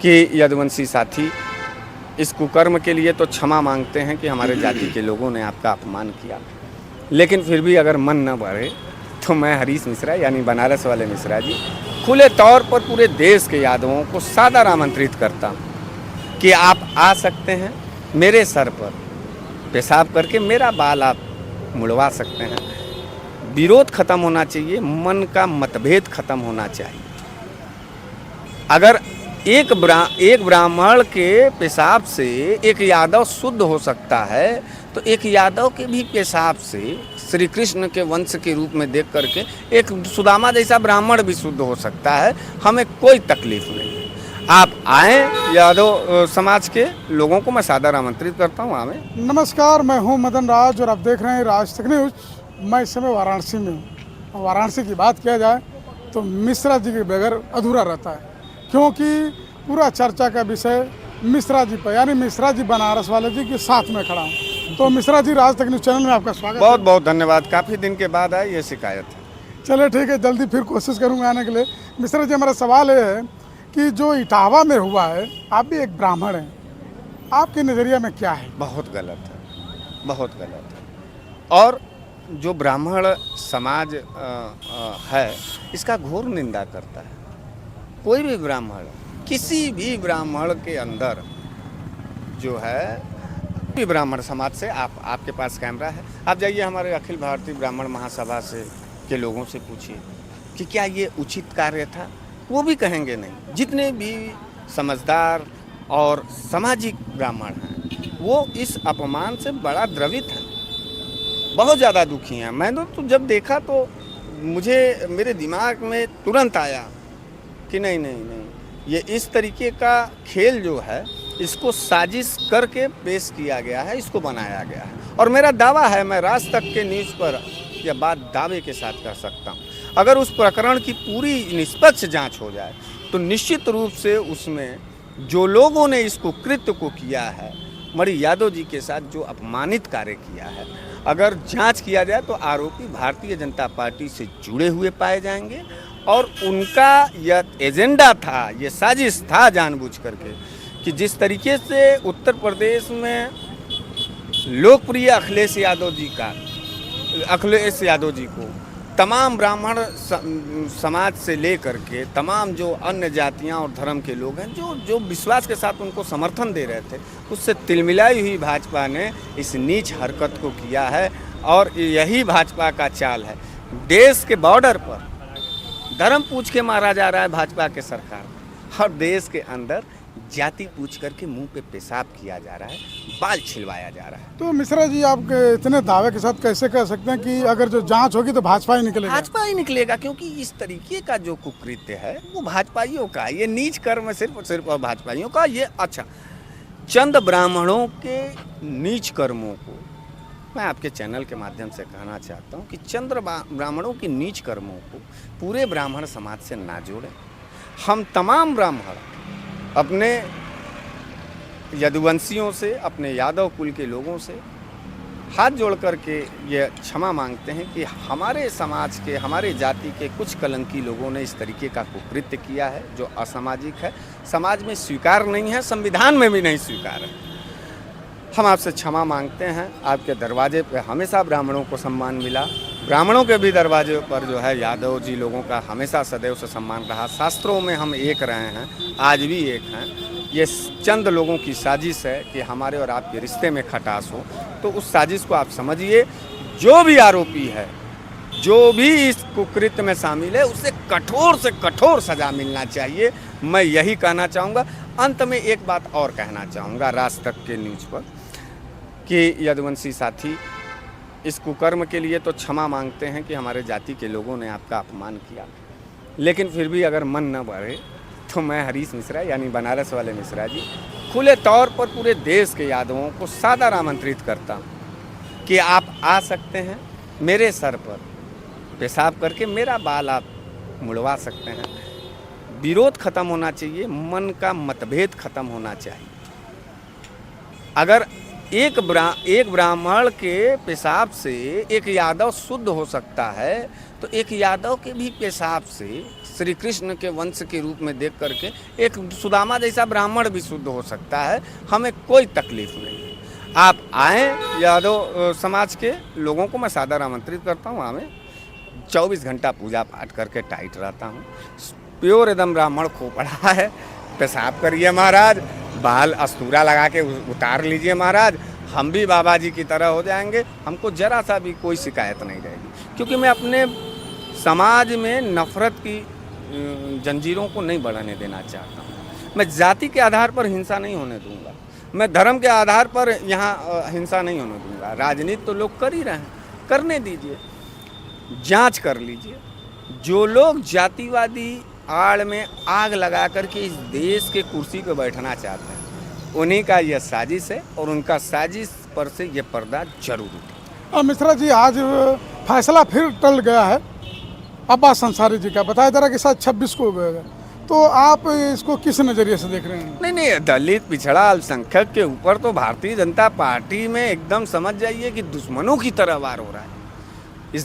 कि यदुवंशी साथी, इस कुकर्म के लिए तो क्षमा मांगते हैं कि हमारे जाति के लोगों ने आपका अपमान किया, लेकिन फिर भी अगर मन न बढ़े तो मैं हरीश मिश्रा यानी बनारस वाले मिश्रा जी खुले तौर पर पूरे देश के यादवों को सादर आमंत्रित करता हूँ कि आप आ सकते हैं। मेरे सर पर पेशाब करके मेरा बाल आप मुड़वा सकते हैं। विरोध खत्म होना चाहिए, मन का मतभेद खत्म होना चाहिए। अगर एक ब्राह्मण के पेशाब से एक यादव शुद्ध हो सकता है, तो एक यादव के भी पेशाब से श्री कृष्ण के वंश के रूप में देख करके एक सुदामा जैसा ब्राह्मण भी शुद्ध हो सकता है। हमें कोई तकलीफ नहीं है। आप आएँ, यादव समाज के लोगों को मैं सादर आमंत्रित करता हूँ। आवें। नमस्कार, मैं हूँ मदन राज और आप देख रहे हैं राज तक न्यूज। मैं इस समय वाराणसी में हूँ। वाराणसी की बात किया जाए तो मिश्रा जी के बगैर अधूरा रहता है, क्योंकि पूरा चर्चा का विषय मिश्रा जी पर, यानी मिश्रा जी बनारस वाले जी के साथ में खड़ा हूँ। तो मिश्रा जी, राज तक न्यूज चैनल में आपका स्वागत। बहुत बहुत धन्यवाद। काफ़ी दिन के बाद आए, ये शिकायत है। चलिए ठीक है, जल्दी फिर कोशिश करूँगा आने के लिए। मिश्रा जी, हमारा सवाल ये है कि जो इटावा में हुआ है, आप भी एक ब्राह्मण हैं, आपके नज़रिया में क्या है? बहुत गलत है, बहुत गलत है। और जो ब्राह्मण समाज है, इसका घोर निंदा करता है। कोई भी ब्राह्मण, किसी भी ब्राह्मण के अंदर जो है, भी ब्राह्मण समाज से आपके पास कैमरा है, आप जाइए हमारे अखिल भारतीय ब्राह्मण महासभा से के लोगों से पूछिए कि क्या ये उचित कार्य था। वो भी कहेंगे नहीं। जितने भी समझदार और सामाजिक ब्राह्मण हैं, वो इस अपमान से बड़ा द्रवित हैं, बहुत ज़्यादा दुखी हैं। मैंने तो जब देखा तो मुझे, मेरे दिमाग में तुरंत आया कि नहीं नहीं नहीं, ये इस तरीके का खेल जो है, इसको साजिश करके पेश किया गया है, इसको बनाया गया है। और मेरा दावा है, मैं राज तक के न्यूज़ पर यह बात दावे के साथ कर सकता हूँ, अगर उस प्रकरण की पूरी निष्पक्ष जांच हो जाए तो निश्चित रूप से उसमें जो लोगों ने इस कुकृत्य को किया है, मणि यादव जी के साथ जो अपमानित कार्य किया है, अगर जांच किया जाए तो आरोपी भारतीय जनता पार्टी से जुड़े हुए पाए जाएंगे। और उनका यह एजेंडा था, ये साजिश था जानबूझ करके, कि जिस तरीके से उत्तर प्रदेश में लोकप्रिय अखिलेश यादव जी को तमाम ब्राह्मण समाज से लेकर के तमाम जो अन्य जातियां और धर्म के लोग हैं, जो विश्वास के साथ उनको समर्थन दे रहे थे, उससे तिलमिलाई हुई भाजपा ने इस नीच हरकत को किया है। और यही भाजपा का चाल है। देश के बॉर्डर पर धर्म पूछ के मारा जा रहा है भाजपा के सरकार, और देश के अंदर जाति पूछ करके मुंह पे पेशाब किया जा रहा है, बाल छिलवाया जा रहा है। तो मिश्रा जी, आप इतने दावे के साथ कैसे कह सकते हैं कि अगर जो जांच होगी तो भाजपा ही निकलेगा? भाजपा ही निकलेगा, क्योंकि इस तरीके का जो कुकृत्य है वो भाजपाइयों का, ये नीच कर्म सिर्फ और सिर्फ भाजपाइयों का। ये अच्छा, चंद ब्राह्मणों के नीच कर्मों को मैं आपके चैनल के माध्यम से कहना चाहता हूँ कि चंद ब्राह्मणों के नीच कर्मों को पूरे ब्राह्मण समाज से ना जोड़ें। हम तमाम ब्राह्मण अपने यदुवंशियों से, अपने यादव कुल के लोगों से हाथ जोड़ करके ये क्षमा मांगते हैं कि हमारे समाज के, हमारे जाति के कुछ कलंकी लोगों ने इस तरीके का कुकृत्य किया है जो असामाजिक है, समाज में स्वीकार नहीं है, संविधान में भी नहीं स्वीकार है। हम आपसे क्षमा मांगते हैं। आपके दरवाजे पर हमेशा ब्राह्मणों को सम्मान मिला, ब्राह्मणों के भी दरवाजे पर जो है यादव जी लोगों का हमेशा सदैव से सम्मान रहा। शास्त्रों में हम एक रहे हैं, आज भी एक हैं। ये चंद लोगों की साजिश है कि हमारे और आपके रिश्ते में खटास हो, तो उस साजिश को आप समझिए। जो भी आरोपी है, जो भी इस कुकृत्य में शामिल है, उसे कठोर से कठोर सजा मिलना चाहिए। मैं यही कहना चाहूँगा। अंत में एक बात और कहना चाहूँगा राज तक के न्यूज़ पर कि यदुवंशी साथी, इस कुकर्म के लिए तो क्षमा मांगते हैं कि हमारे जाति के लोगों ने आपका अपमान किया, लेकिन फिर भी अगर मन न बढ़े तो मैं हरीश मिश्रा यानी बनारस वाले मिश्रा जी खुले तौर पर पूरे देश के यादवों को सादर आमंत्रित करता हूँ कि आप आ सकते हैं। मेरे सर पर पेशाब करके मेरा बाल आप मुड़वा सकते हैं। विरोध खत्म होना चाहिए, मन का मतभेद खत्म होना चाहिए। अगर एक ब्राह्मण के पेशाब से एक यादव शुद्ध हो सकता है, तो एक यादव के भी पेशाब से श्री कृष्ण के वंश के रूप में देख करके एक सुदामा जैसा ब्राह्मण भी शुद्ध हो सकता है। हमें कोई तकलीफ नहीं है। आप आएँ, यादव समाज के लोगों को मैं सादर आमंत्रित करता हूँ। हमें 24 घंटा पूजा पाठ करके टाइट रहता हूँ। प्योर एकदम ब्राह्मण खोपड़ा है। पेशाब करिए महाराज, बाल अस्तूरा लगा के उतार लीजिए महाराज, हम भी बाबा जी की तरह हो जाएंगे। हमको जरा सा भी कोई शिकायत नहीं रहेगी, क्योंकि मैं अपने समाज में नफ़रत की जंजीरों को नहीं बढ़ने देना चाहता हूँ। मैं जाति के आधार पर हिंसा नहीं होने दूंगा, मैं धर्म के आधार पर यहाँ हिंसा नहीं होने दूंगा। राजनीति तो लोग कर ही रहे हैं, करने दीजिए, जांच कर लीजिए। जो लोग जातिवादी आड़ में आग लगा करके इस देश के कुर्सी पर बैठना चाहते हैं, उन्हीं का यह साजिश है और उनका साजिश पर से ये पर्दा जरूर उठे। मिश्रा जी, आज फैसला फिर टल गया है अब्बास अंसारी जी का। बताया जा रहा है कि शायद 26 को होगा, तो आप इसको किस नज़रिए से देख रहे हैं? नहीं, दलित पिछड़ा अल्पसंख्यक के ऊपर तो भारतीय जनता पार्टी में एकदम समझ जाइए कि दुश्मनों की तरह वार हो रहा है। इस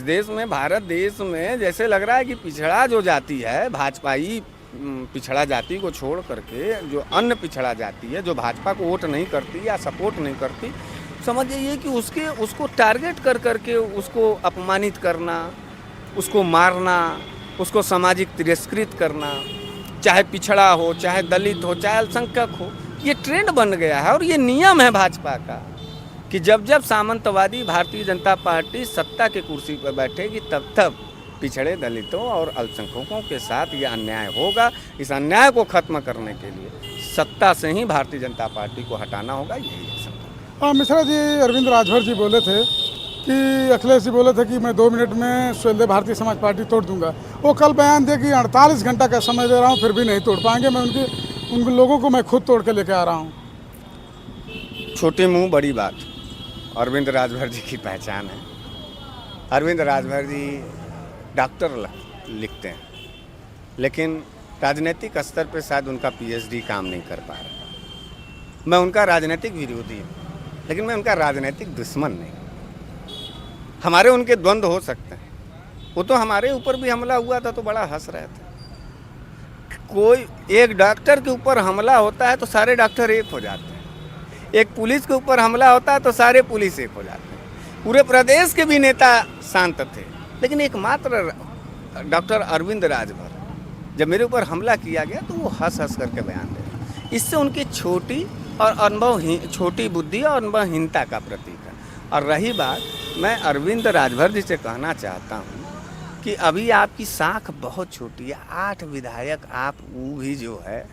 देश में भारत देश में जैसे लग रहा है कि पिछड़ा जो जाति है, भाजपाई पिछड़ा जाति को छोड़ करके जो अन्य पिछड़ा जाति है, जो भाजपा को वोट नहीं करती या सपोर्ट नहीं करती, समझ जाइए कि उसको टारगेट कर करके उसको अपमानित करना, उसको मारना, उसको सामाजिक तिरस्कृत करना, चाहे पिछड़ा हो, चाहे दलित हो, चाहे अल्पसंख्यक हो, ये ट्रेंड बन गया है। और ये नियम है भाजपा का कि जब जब सामंतवादी भारतीय जनता पार्टी सत्ता के कुर्सी पर बैठेगी, तब पिछड़े दलितों और अल्पसंख्यकों के साथ ये अन्याय होगा। इस अन्याय को खत्म करने के लिए सत्ता से ही भारतीय जनता पार्टी को हटाना होगा। यही है। मिश्रा जी, अरविंद राजभर जी बोले थे कि अखिलेश जी बोले थे कि मैं 2 मिनट में स्वदेश भारतीय समाज पार्टी तोड़ दूंगा। वो कल बयान दे कि 48 घंटा का समय दे रहा हूँ, फिर भी नहीं तोड़ पाएंगे। मैं उन लोगों को मैं खुद तोड़ के लेके आ रहा हूँ। छोटे मुंह बड़ी बात अरविंद राजभर जी की पहचान है। अरविंद राजभर जी डॉक्टर लिखते हैं, लेकिन राजनीतिक स्तर पर शायद उनका PhD काम नहीं कर पा रहा। मैं उनका राजनीतिक विरोधी हूँ, लेकिन मैं उनका राजनीतिक दुश्मन नहीं। हमारे उनके द्वंद्व हो सकते हैं। वो तो हमारे ऊपर भी हमला हुआ था तो बड़ा हंस रहे थे। कोई एक डॉक्टर के ऊपर हमला होता है तो सारे डॉक्टर एक हो जाते हैं। एक पुलिस के ऊपर हमला होता है तो सारे पुलिस एक हो जाते हैं। पूरे प्रदेश के भी नेता शांत थे, लेकिन एकमात्र डॉक्टर अरविंद राजभर, जब मेरे ऊपर हमला किया गया तो वो हंस हंस करके बयान दे। इससे उनकी छोटी बुद्धि और अनुभवहीनता का प्रतीक है। और रही बात, मैं अरविंद राजभर जी से कहना चाहता हूँ कि अभी आपकी साख बहुत छोटी है। 8 विधायक आप वो भी जो है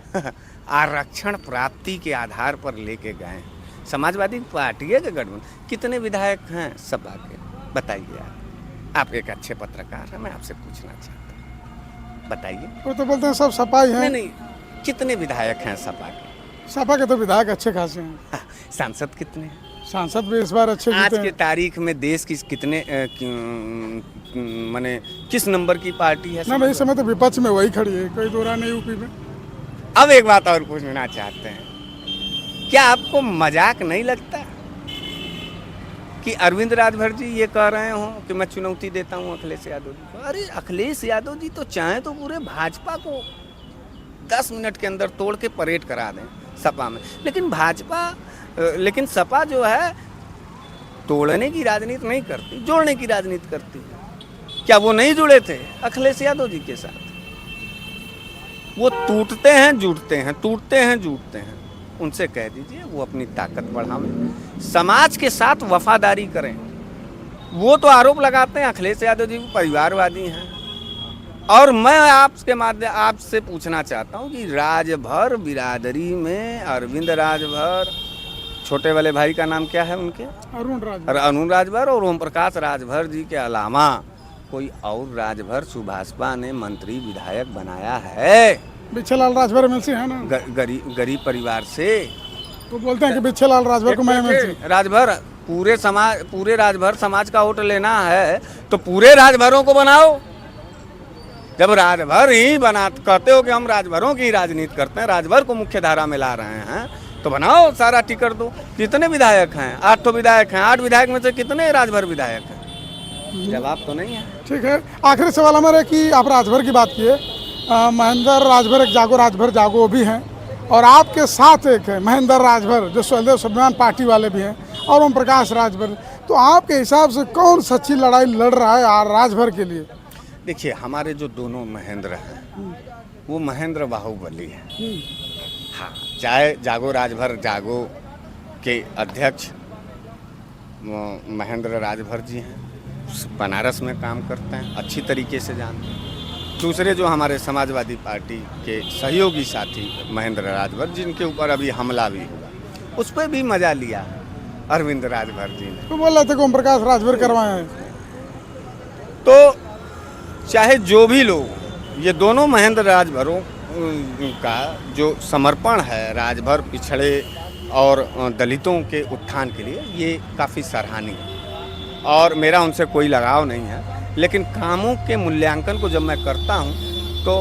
आरक्षण प्राप्ति के आधार पर लेके गए हैं। समाजवादी पार्टी के गठबंधन कितने विधायक हैं सपा के, बताइए। आप एक अच्छे पत्रकार हैं, मैं आपसे पूछना चाहता हूँ, बताइए। वो तो बोलते हैं सब सपा ही हैं। नहीं, कितने विधायक हैं सपा के? सपा के तो विधायक अच्छे खासे हैं। सांसद कितने हैं? सांसद भी इस बार अच्छे आज के तारीख में देश की कितने माने किस नंबर की पार्टी है? ना, इस समय तो विपक्ष में वही खड़ी है, कोई दो राय नहीं यूपी में। अब एक बात और पूछना चाहते हैं, क्या आपको मजाक नहीं लगता कि अरविंद राजभर जी ये कह रहे हो कि मैं चुनौती देता हूं अखिलेश यादव जी को? अरे अखिलेश यादव जी तो चाहे तो पूरे भाजपा को 10 मिनट के अंदर तोड़ के परेड करा दें सपा में, लेकिन सपा जो है तोड़ने की राजनीति नहीं करती, जोड़ने की राजनीति करती है। क्या वो नहीं जुड़े थे अखिलेश यादव जी के साथ? वो टूटते हैं जुड़ते हैं, टूटते हैं जुड़ते हैं। उनसे कह दीजिए वो अपनी ताकत बढ़ावें, समाज के साथ वफादारी करें। वो तो आरोप लगाते हैं अखिलेश यादव जी परिवारवादी हैं। और मैं आपसे पूछना चाहता हूं कि राजभर बिरादरी में अरविंद राजभर, छोटे वाले भाई का नाम क्या है उनके? अरुण राजभर और ओम प्रकाश राजभर जी के अलावा कोई और राजभर सुभाषपा ने मंत्री विधायक बनाया है? बिच्छलाल राजभर एमएलसी है ना, गरीब परिवार से। तो बोलते हैं कि बिच्छलाल राजभर को मैं एमएलसी। राजभर पूरे राजभर समाज का वोट लेना है तो पूरे राजभरों को बनाओ। जब राजभर ही कहते हो कि हम राजभरों की राजनीति करते हैं, राजभर को मुख्य धारा में ला रहे हैं, तो बनाओ, सारा टिकट दो। कितने विधायक हैं? 8 तो विधायक हैं, 8 विधायक में से कितने राजभर विधायक हैं? जवाब तो नहीं है। ठीक है, आखिरी सवाल हमारा कि आप राजभर की बात किए, महेंद्र राजभर एक जागो राजभर जागो भी हैं, और आपके साथ एक है महेंद्र राजभर जो स्वदेव स्वाभिमान पार्टी वाले भी हैं, और ओम प्रकाश राजभर। तो आपके हिसाब से कौन सच्ची लड़ाई लड़ रहा है राजभर के लिए? देखिए, हमारे जो दोनों महेंद्र हैं वो महेंद्र बाहुबली है। हाँ, चाहे जागो राजभर जागो के अध्यक्ष महेंद्र राजभर जी हैं, बनारस में काम करते हैं, अच्छी तरीके से जानते हैं। दूसरे जो हमारे समाजवादी पार्टी के सहयोगी साथी महेंद्र राजभर, जिनके ऊपर अभी हमला भी हुआ, उस पर भी मजा लिया अरविंद राजभर जी ने। तो बोल रहे थे कि ओम प्रकाश राजभर करवाए हैं। तो चाहे जो भी लोग, ये दोनों महेंद्र राजभरों का जो समर्पण है राजभर पिछड़े और दलितों के उत्थान के लिए, ये काफ़ी सराहनीय है और मेरा उनसे कोई लगाव नहीं है। लेकिन कामों के मूल्यांकन को जब मैं करता हूं तो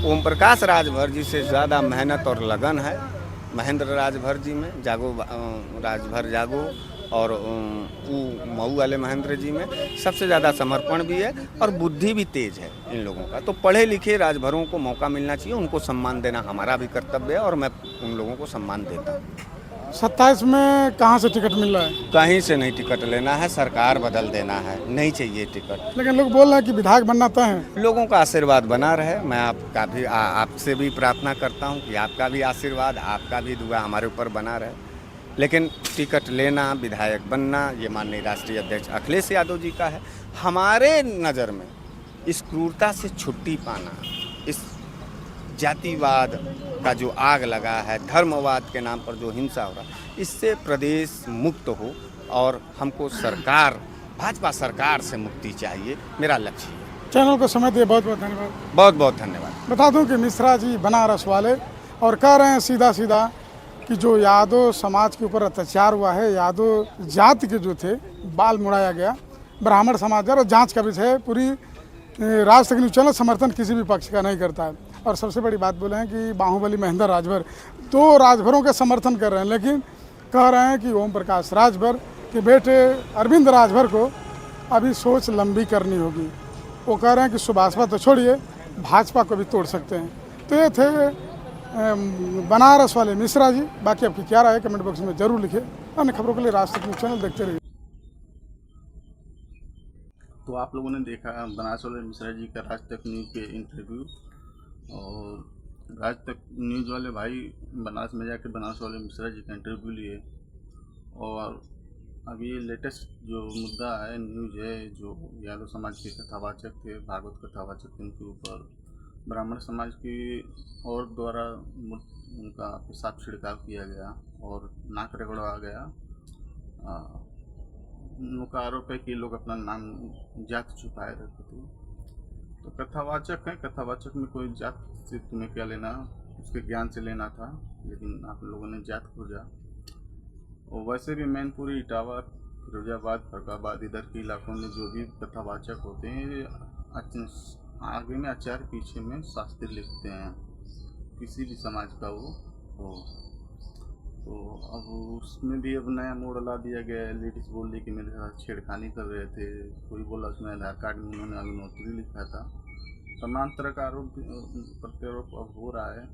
ओम प्रकाश राजभर जी से ज़्यादा मेहनत और लगन है महेंद्र राजभर जी में, जागो राजभर जागो, और मऊ वाले महेंद्र जी में सबसे ज़्यादा समर्पण भी है और बुद्धि भी तेज है इन लोगों का। तो पढ़े लिखे राजभरों को मौका मिलना चाहिए, उनको सम्मान देना हमारा भी कर्तव्य है और मैं उन लोगों को सम्मान देता हूँ। 27 में कहाँ से टिकट मिल रहा है? कहीं से नहीं टिकट लेना है, सरकार बदल देना है, नहीं चाहिए टिकट। लेकिन लोग बोल रहे हैं कि विधायक बनना तय है। लोगों का आशीर्वाद बना रहे। मैं आपका भी आपसे भी प्रार्थना करता हूं कि आपका भी आशीर्वाद, आपका भी दुआ हमारे ऊपर बना रहे। लेकिन टिकट लेना, विधायक बनना, ये माननीय राष्ट्रीय अध्यक्ष अखिलेश यादव जी का है। हमारे नज़र में इस क्रूरता से छुट्टी पाना, इस जातिवाद का जो आग लगा है, धर्मवाद के नाम पर जो हिंसा हो रहा है, इससे प्रदेश मुक्त हो और हमको सरकार, भाजपा सरकार से मुक्ति चाहिए, मेरा लक्ष्य है। चैनल को समय दिए बहुत बहुत धन्यवाद। बहुत बहुत धन्यवाद। बता दूं कि मिश्रा जी बनारस वाले, और कह रहे हैं सीधा सीधा कि जो यादव समाज के ऊपर अत्याचार हुआ है, यादव जाति के जो थे बाल मुड़ाया गया, ब्राह्मण समाज और जांच का विषय है। पूरी राज तक न्यूज़ चैनल समर्थन किसी भी पक्ष का नहीं करता है। और सबसे बड़ी बात बोले हैं कि बाहुबली महेंद्र राजभर, 2 राजभरों का समर्थन कर रहे हैं, लेकिन कह रहे हैं कि ओम प्रकाश राजभर के बेटे अरविंद राजभर को अभी सोच लंबी करनी होगी। वो कह रहे हैं कि सुभाषपा तो छोड़िए, भाजपा को भी तोड़ सकते हैं। तो ये थे बनारस वाले मिश्रा जी। बाकी आपकी क्या राय है कमेंट बॉक्स में जरूर लिखिए। अन्य खबरों के लिए राज तक न्यूज़ चैनल देखते रहिए। तो आप लोगों ने देखा बनारस वाले मिश्रा जी का राज तक न्यूज़ पे इंटरव्यू, और राज तक न्यूज़ वाले भाई बनारस में जाकर बनारस वाले मिश्रा जी का इंटरव्यू लिए। और अभी ये लेटेस्ट जो मुद्दा है, न्यूज़ है, जो यादव समाज के कथावाचक थे, भागवत कथावाचक थे, उनके ऊपर ब्राह्मण समाज की और द्वारा उनका पेशाब छिड़काव किया गया और नाक रगड़वा गया। उनका आरोप है कि लोग अपना नाम जात छुपाए रखते थे। तो कथावाचक हैं, कथावाचक में कोई जात से तुम्हें क्या लेना, उसके ज्ञान से लेना था, लेकिन आप लोगों ने जात खोजा। और वैसे भी मैनपुरी, इटावा, फिरोजाबाद, फरकाबाद, इधर के इलाकों में जो भी कथावाचक होते हैं, आगे में आचार्य, पीछे में शास्त्री लिखते हैं, किसी भी समाज का वो हो। तो अब उसमें भी अब नया मोड़ ला दिया गया है। लेडीज़ बोल रही कि मेरे साथ छेड़खानी कर रहे थे, कोई बोला उसमें आधार कार्ड में उन्होंने अग्नोत्री लिखा था। तमाम तरह का आरोप प्रत्यारोप अब हो रहा है।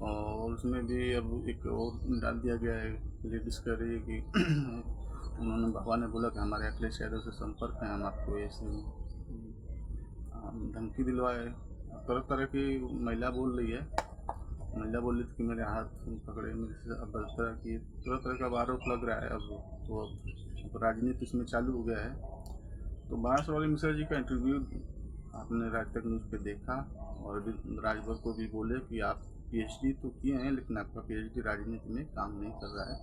और उसमें भी अब एक और डाल दिया गया है, लेडीज़ कह रही है कि उन्होंने, भगवान ने बोला कि हमारे अखिलेश यादव से संपर्क है, हम आपको ऐसे धमकी दिलवाए। तरह तरह की महिला बोल रही है, महिला बोली थी कि मेरे हाथ पकड़े, मेरे से अब तरह तरह का आरोप लग रहा है। अब राजनीति इसमें चालू हो गया है। तो बनारस वाले मिश्रा जी का इंटरव्यू आपने राज तक न्यूज़ पे देखा, और राजभर को भी बोले कि आप पीएचडी तो किए हैं, लेकिन आपका पीएचडी राजनीति में काम नहीं कर रहा है।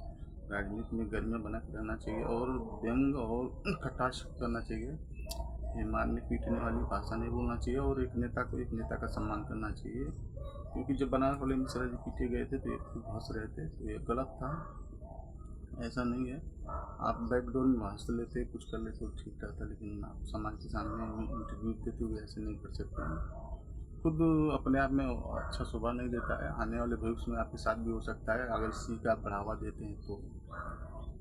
राजनीति में गर्मी बना के रहना चाहिए और व्यंग और कटाक्ष करना चाहिए। ये मारने पीटने वाली भाषा नहीं बोलना चाहिए, और एक नेता को एक नेता का सम्मान करना चाहिए। क्योंकि जब बनारस वाले मिश्रा जी पीटे गए थे तो एक खूब हंस रहे थे, तो ये गलत था, ऐसा नहीं है। आप बैकडोर में हंस लेते, कुछ कर लेते तो ठीक रहता, लेकिन आप समाज के सामने इंटरव्यू देते हुए ऐसे नहीं कर सकते हैं। खुद अपने आप में अच्छा शोभा नहीं देता है। आने वाले भविष्य में आपके साथ भी हो सकता है अगर इस चीज़ का आप बढ़ावा देते हैं तो।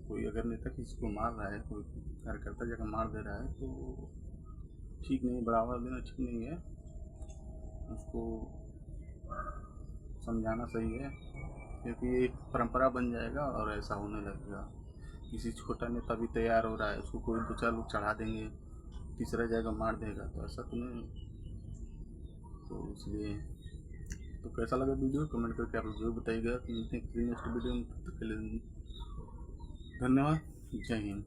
कोई अगर नेता किसी को मार रहा है, कोई कार्यकर्ता जगह मार दे रहा है तो ठीक नहीं, बढ़ावा देना ठीक नहीं है। उसको समझाना सही है, क्योंकि ये एक परंपरा बन जाएगा और ऐसा होने लगेगा। किसी छोटा नेता भी तैयार हो रहा है, उसको कोई 2-4 लोग चढ़ा देंगे, तीसरा जाएगा मार देगा, तो ऐसा तो नहीं। तो इसलिए तो कैसा लगा वीडियो कमेंट करके आप जरूर बताइएगा। मिलते हैं किसी नेक्स्ट वीडियो में, तब तक के लिए धन्यवाद। जय हिंद।